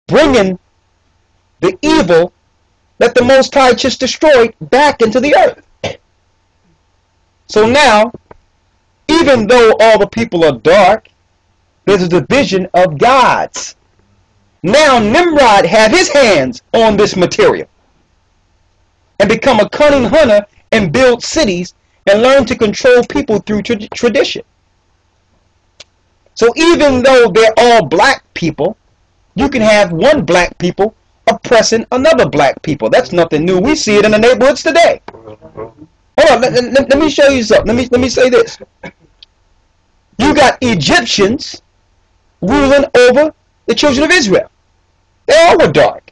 bringing the evil that the Most High just destroyed back into the earth. So now, even though all the people are dark, there's a division of gods. Now Nimrod had his hands on this material and become a cunning hunter and build cities and learn to control people through tradition. So even though they're all black people, you can have one black people oppressing another black people. That's nothing new. We see it in the neighborhoods today. Hold on, let me show you something. Let me say this. You got Egyptians ruling over the children of Israel. They all were dark.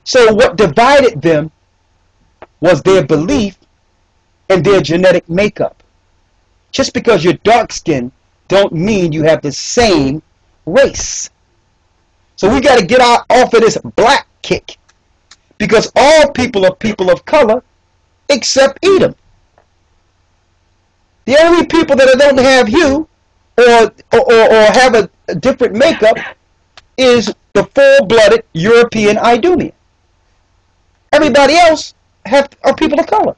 So what divided them was their belief and their genetic makeup. Just because you're dark-skinned don't mean you have the same race. So we got to get off of this black kick, because all people are people of color except Edom. The only people that don't have hue or have a different makeup is the full-blooded European Idumean. Everybody else are people of color.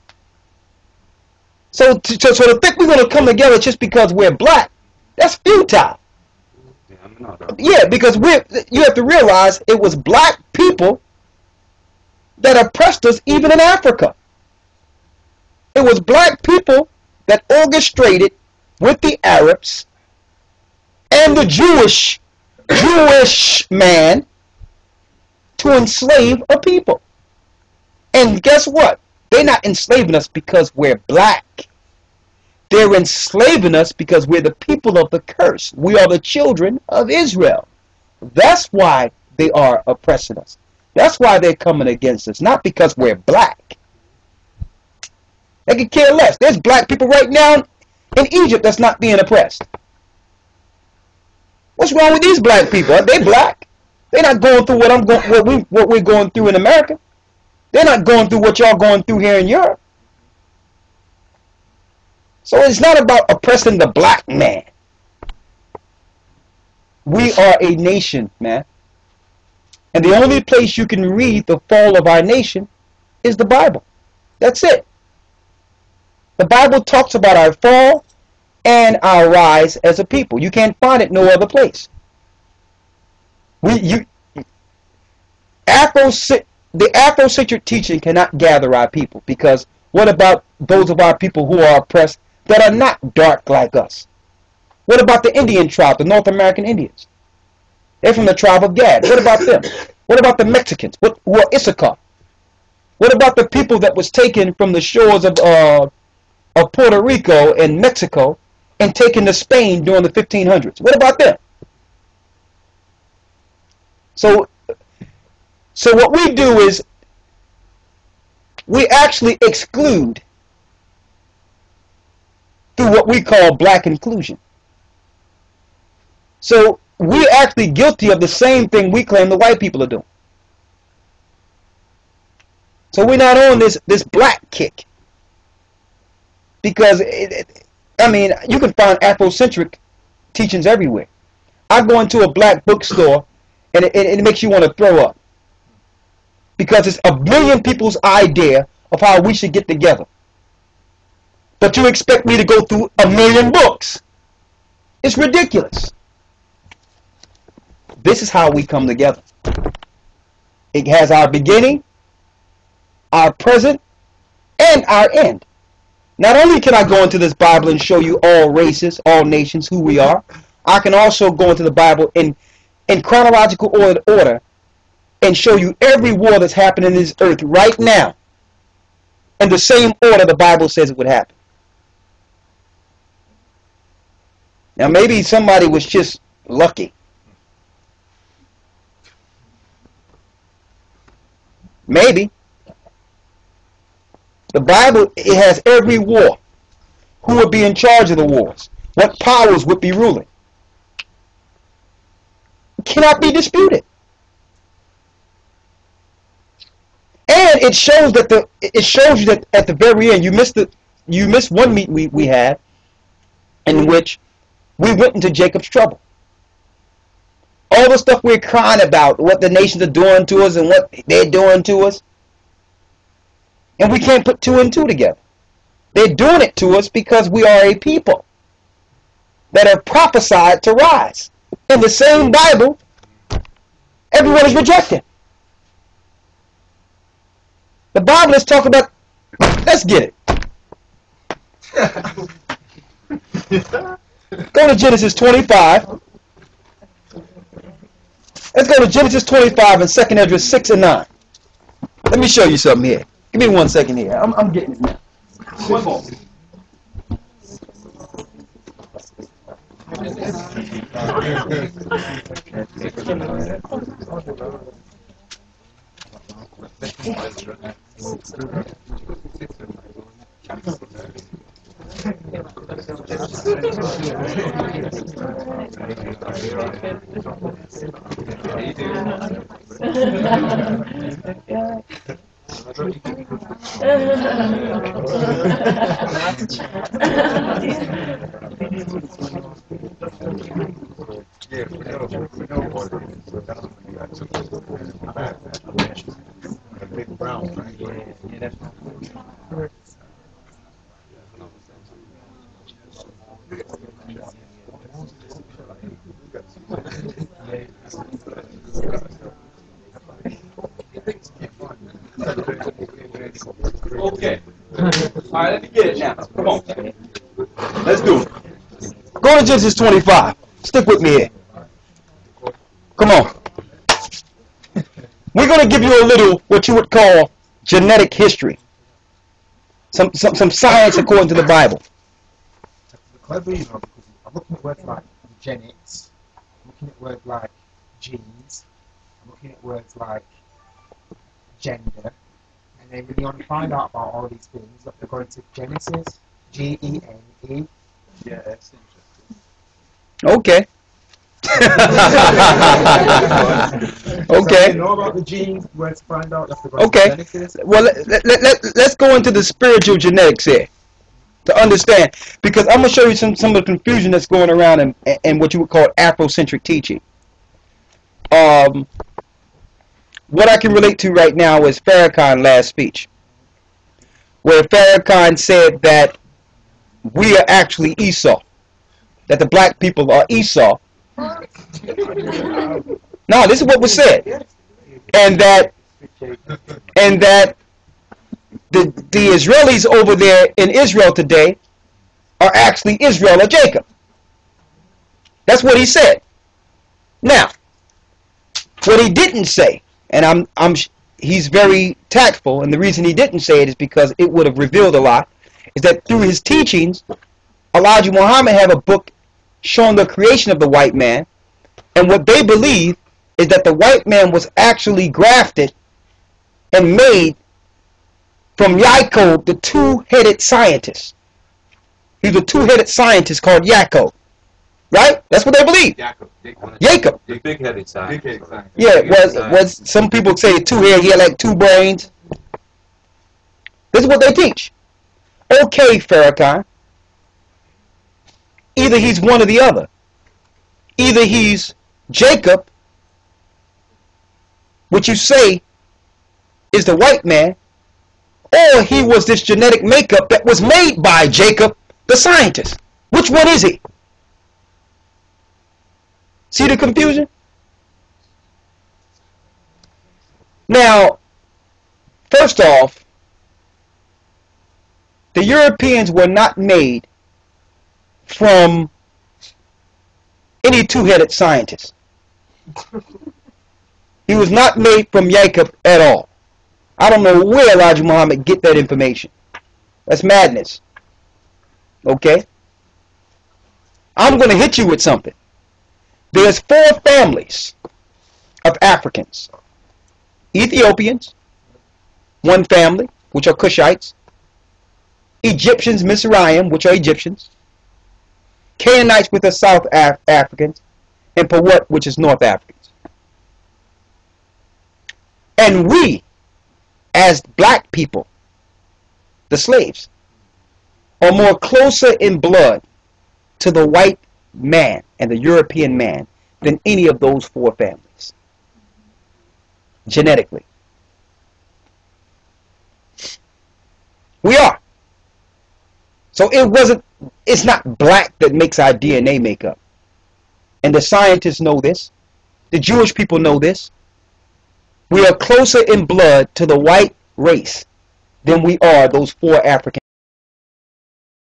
So to think we're going to come together just because we're black, that's futile. Yeah, because you have to realize it was black people that oppressed us even in Africa. It was black people that orchestrated with the Arabs and the Jewish man to enslave a people. And guess what? They're not enslaving us because we're black. They're enslaving us because we're the people of the curse. We are the children of Israel. That's why they are oppressing us. That's why they're coming against us, not because we're black. They could care less. There's black people right now in Egypt that's not being oppressed. What's wrong with these black people? Are they black? They're not going through what we're going through in America. They're not going through what y'all going through here in Europe. So it's not about oppressing the black man. We are a nation, man. And the only place you can read the fall of our nation is the Bible. That's it. The Bible talks about our fall and our rise as a people. You can't find it no other place. The Afrocentric teaching cannot gather our people, because what about those of our people who are oppressed that are not dark like us? What about the Indian tribe, the North American Indians? They're from the tribe of Gad. What about them? What about the Mexicans who are Issachar? What about the people that was taken from the shores of Puerto Rico and Mexico and taken to Spain during the 1500s? What about them? So what we do is we actually exclude through what we call black inclusion. So we're actually guilty of the same thing we claim the white people are doing. So we're not on this black kick. Because, I mean, you can find Afrocentric teachings everywhere. I go into a black bookstore and it makes you want to throw up. Because it's a million people's idea of how we should get together. But you expect me to go through a million books. It's ridiculous. This is how we come together. It has our beginning, our present, and our end. Not only can I go into this Bible and show you all races, all nations, who we are, I can also go into the Bible in chronological order and show you every war that's happening in this earth right now in the same order the Bible says it would happen. Now maybe somebody was just lucky. Maybe. The Bible, it has every war. Who would be in charge of the wars? What powers would be ruling? It cannot be disputed. And it shows you that at the very end you missed one meeting we had in which we went into Jacob's trouble. All the stuff we're crying about, what the nations are doing to us and what they're doing to us. And we can't put two and two together. They're doing it to us because we are a people that are prophesied to rise. In the same Bible, everyone is rejected. The Bible is talking about, let's get it. Go to Genesis 25. Let's go to Genesis 25 and 2nd Ezra 6 and 9. Let me show you something here. Give me 1 second here. I'm getting it now. One more. Okay. All right, let me get it now. Come on. Let's do it. Go to Genesis 25. Stick with me here. Come on. We're going to give you a little, what you would call, genetic history. Some science according to the Bible. Clever, you know, because I'm looking at words like eugenics, I'm looking at words like genes, I'm looking at words like gender, and then when you want to find out about all these things, you have to go into Genesis, G-E-N-E. Yeah, that's interesting. Okay. Okay. So you know about the genes, where to find out, you have to go into Okay. Genesis. Well, let's go into the spiritual genetics here to understand, because I'm going to show you some of the confusion that's going around in what you would call Afrocentric teaching. What I can relate to right now is Farrakhan's last speech, where Farrakhan said that we are actually Esau, that the black people are Esau. No, this is what was said, and that the Israelis over there in Israel today are actually Israel or Jacob. That's what he said. Now, what he didn't say, and he's very tactful, and the reason he didn't say it is because it would have revealed a lot, is that through his teachings, Elijah Muhammad have a book showing the creation of the white man, and what they believe is that the white man was actually grafted and made from Yaakov, the two-headed scientist. He's a two-headed scientist called Yaakov. Right? That's what they believe. Jacob. The big-headed side. Yeah, was some people say two-headed, he had like two brains. This is what they teach. Okay, Farrakhan. Either he's one or the other. Either he's Jacob, which you say is the white man, or he was this genetic makeup that was made by Jacob, the scientist. Which one is he? See the confusion? Now, first off, the Europeans were not made from any two-headed scientist. He was not made from Jacob at all. I don't know where Elijah Muhammad get that information. That's madness. Okay? I'm going to hit you with something. There's 4 families of Africans. Ethiopians, one family, which are Cushites. Egyptians, Mizraim, which are Egyptians. Canaanites, which are South Africans. And Pewat, which is North Africans. And we, as black people, the slaves, are more closer in blood to the white man and the European man than any of those four families. Genetically. We are. So it's not black that makes our DNA makeup. And the scientists know this. The Jewish people know this. We are closer in blood to the white race than we are those four African